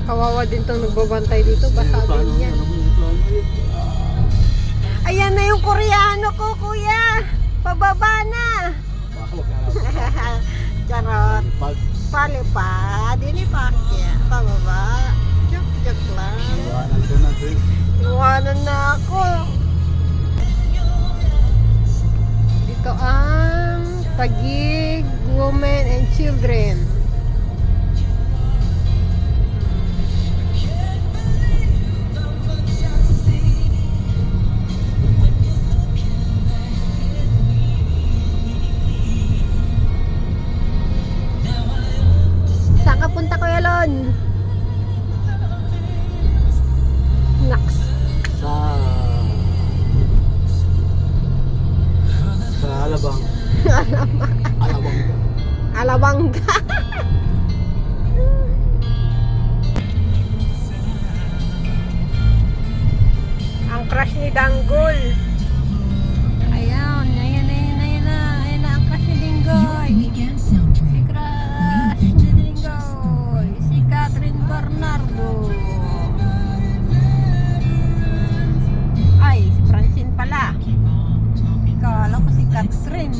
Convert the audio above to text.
Kawawa din itong nagbabantay dito. Basa din yan. Ayan na yung Koreano ko, kuya. Pababa na. Charot. Palipad. Dinipak ya. Pababa. Joke lang. Iwanan na ako. Dito ang Taguig Women and Children. Saan ka punta, Kuya Lon? Naks. Sa Alabang. Alabangga. Alabangga. Ang crush ni Danggol. Ayan na ang crush ni Dinggoy. Si crush ni Dinggoy. Si Catherine Bernardo. Ay, si Francine pala. Kala ko si Catherine.